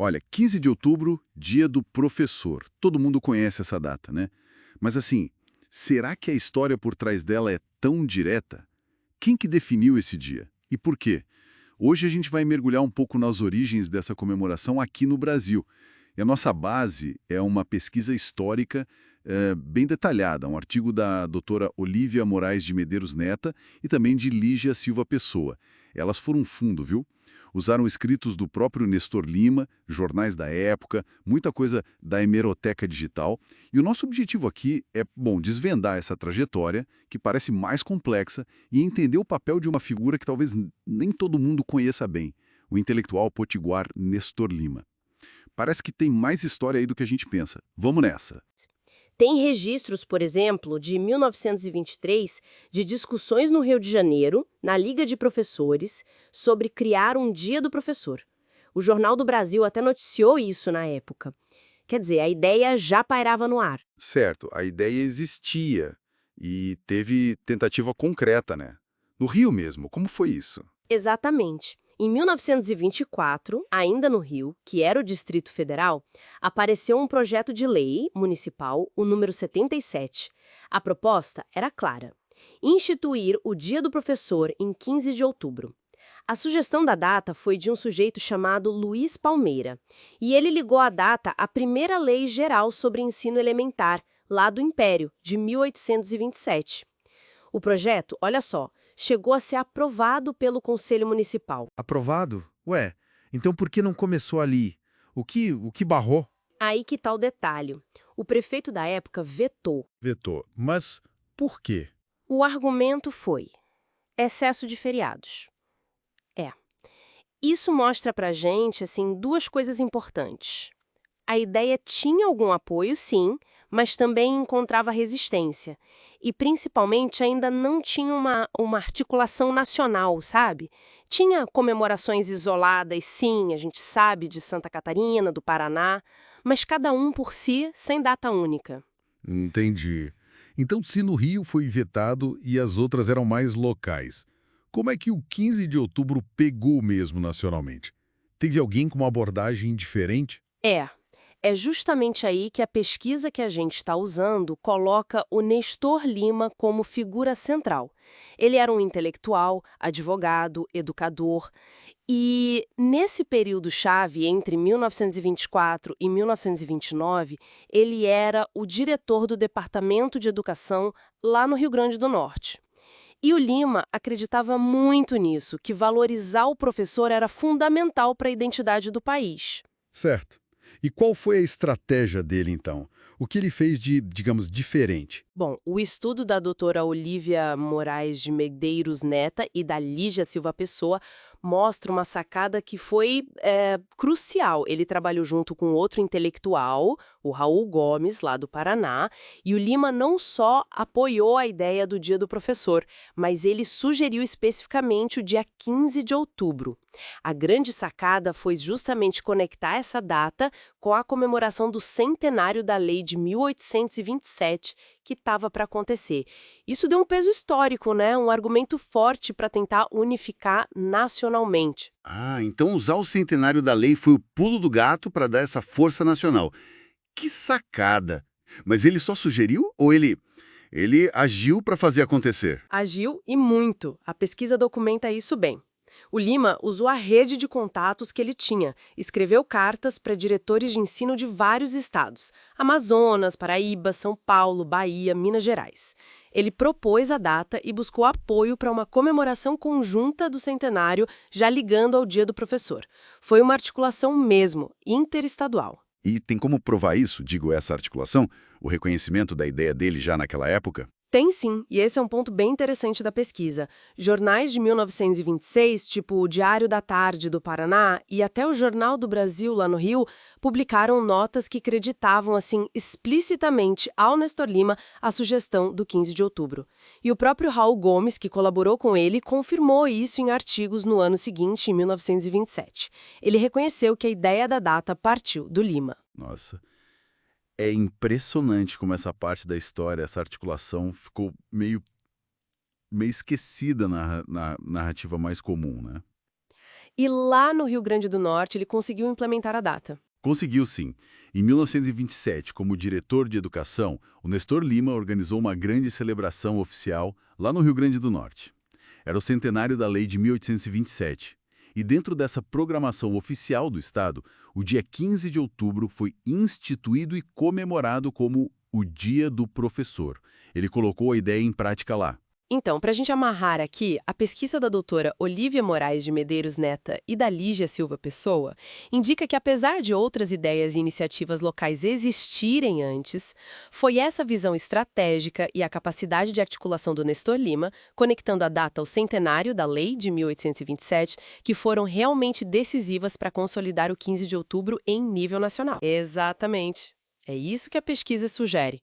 Olha, 15 de outubro, dia do professor. Todo mundo conhece essa data, né? Mas assim, será que a história por trás dela é tão direta? Quem que definiu esse dia? E por quê? Hoje a gente vai mergulhar um pouco nas origens dessa comemoração aqui no Brasil. E a nossa base é uma pesquisa histórica bem detalhada, um artigo da doutora Olívia Moraes de Medeiros Neta e também de Lígia Silva Pessoa. Elas foram fundo, viu? Usaram escritos do próprio Nestor Lima, jornais da época, muita coisa da hemeroteca digital. E o nosso objetivo aqui é, bom, desvendar essa trajetória, que parece mais complexa, e entender o papel de uma figura que talvez nem todo mundo conheça bem, o intelectual potiguar Nestor Lima. Parece que tem mais história aí do que a gente pensa. Vamos nessa. Tem registros, por exemplo, de 1923, de discussões no Rio de Janeiro, na Liga de Professores, sobre criar um Dia do Professor. O Jornal do Brasil até noticiou isso na época. Quer dizer, a ideia já pairava no ar. Certo, a ideia existia e teve tentativa concreta, né? No Rio mesmo, como foi isso? Exatamente. Em 1924, ainda no Rio, que era o Distrito Federal, apareceu um projeto de lei municipal, o número 77. A proposta era clara: instituir o Dia do Professor em 15 de outubro. A sugestão da data foi de um sujeito chamado Luiz Palmeira, e ele ligou a data à primeira lei geral sobre ensino elementar, lá do Império, de 1827. O projeto, olha só, chegou a ser aprovado pelo Conselho Municipal. Aprovado? Ué, então por que não começou ali? O que barrou? Aí que tá o detalhe. O prefeito da época vetou. Vetou. Mas por quê? O argumento foi excesso de feriados. É. Isso mostra pra gente, assim, duas coisas importantes. A ideia tinha algum apoio, sim, mas também encontrava resistência. E, principalmente, ainda não tinha uma articulação nacional, sabe? Tinha comemorações isoladas, sim, a gente sabe, de Santa Catarina, do Paraná, mas cada um por si, sem data única. Entendi. Então, se no Rio foi vetado e as outras eram mais locais, como é que o 15 de outubro pegou mesmo nacionalmente? Teve alguém com uma abordagem diferente? É justamente aí que a pesquisa que a gente está usando coloca o Nestor Lima como figura central. Ele era um intelectual, advogado, educador, e nesse período-chave, entre 1924 e 1929, ele era o diretor do Departamento de Educação lá no Rio Grande do Norte. E o Lima acreditava muito nisso, que valorizar o professor era fundamental para a identidade do país. Certo. E qual foi a estratégia dele, então? O que ele fez de, digamos, diferente? Bom, o estudo da doutora Olívia Moraes de Medeiros Neta e da Lígia Silva Pessoa mostra uma sacada que foi crucial. Ele trabalhou junto com outro intelectual, o Raul Gomes, lá do Paraná, e o Lima não só apoiou a ideia do Dia do Professor, mas ele sugeriu especificamente o dia 15 de outubro. A grande sacada foi justamente conectar essa data com a comemoração do centenário da Lei de 1827, que estava para acontecer. Isso deu um peso histórico, né? Um argumento forte para tentar unificar nacionalmente. Ah, então usar o centenário da lei foi o pulo do gato para dar essa força nacional. Que sacada! Mas ele só sugeriu ou ele agiu para fazer acontecer? Agiu e muito. A pesquisa documenta isso bem. O Lima usou a rede de contatos que ele tinha, escreveu cartas para diretores de ensino de vários estados: Amazonas, Paraíba, São Paulo, Bahia, Minas Gerais. Ele propôs a data e buscou apoio para uma comemoração conjunta do centenário, já ligando ao Dia do Professor. Foi uma articulação mesmo, interestadual. E tem como provar isso, digo, essa articulação? O reconhecimento da ideia dele já naquela época? Tem sim, e esse é um ponto bem interessante da pesquisa. Jornais de 1926, tipo o Diário da Tarde do Paraná e até o Jornal do Brasil lá no Rio, publicaram notas que creditavam assim explicitamente ao Nestor Lima a sugestão do 15 de outubro. E o próprio Raul Gomes, que colaborou com ele, confirmou isso em artigos no ano seguinte, em 1927. Ele reconheceu que a ideia da data partiu do Lima. Nossa, é impressionante como essa parte da história, essa articulação ficou meio esquecida na narrativa mais comum, né? E lá no Rio Grande do Norte ele conseguiu implementar a data. Conseguiu sim. Em 1927, como diretor de educação, o Nestor Lima organizou uma grande celebração oficial lá no Rio Grande do Norte. Era o centenário da Lei de 1827. E dentro dessa programação oficial do Estado, o dia 15 de outubro foi instituído e comemorado como o Dia do Professor. Ele colocou a ideia em prática lá. Então, para a gente amarrar aqui, a pesquisa da doutora Olívia Moraes de Medeiros Neta e da Lígia Silva Pessoa indica que, apesar de outras ideias e iniciativas locais existirem antes, foi essa visão estratégica e a capacidade de articulação do Nestor Lima, conectando a data ao centenário da Lei de 1827, que foram realmente decisivas para consolidar o 15 de outubro em nível nacional. Exatamente. É isso que a pesquisa sugere.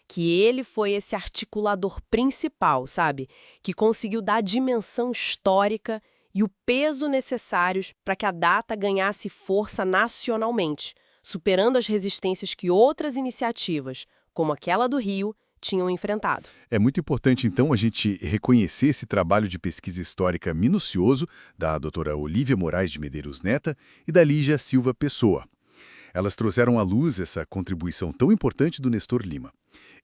Que ele foi esse articulador principal, sabe? Que conseguiu dar a dimensão histórica e o peso necessários para que a data ganhasse força nacionalmente, superando as resistências que outras iniciativas, como aquela do Rio, tinham enfrentado. É muito importante, então, a gente reconhecer esse trabalho de pesquisa histórica minucioso da doutora Olívia Moraes de Medeiros Neta e da Lígia Silva Pessoa. Elas trouxeram à luz essa contribuição tão importante do Nestor Lima.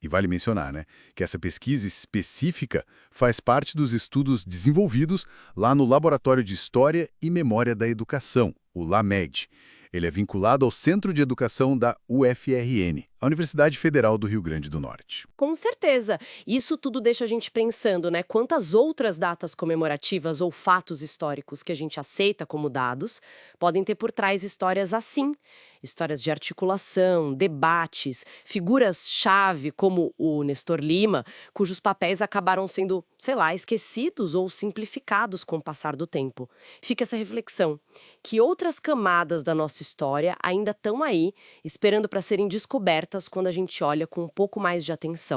E vale mencionar, né, que essa pesquisa específica faz parte dos estudos desenvolvidos lá no Laboratório de História e Memória da Educação, o LAMED. Ele é vinculado ao Centro de Educação da UFRN, a Universidade Federal do Rio Grande do Norte. Com certeza. Isso tudo deixa a gente pensando, né? Quantas outras datas comemorativas ou fatos históricos que a gente aceita como dados podem ter por trás histórias assim. Histórias de articulação, debates, figuras-chave como o Nestor Lima, cujos papéis acabaram sendo, sei lá, esquecidos ou simplificados com o passar do tempo. Fica essa reflexão. Que outras camadas da nossa história ainda estão aí, esperando para serem descobertas quando a gente olha com um pouco mais de atenção.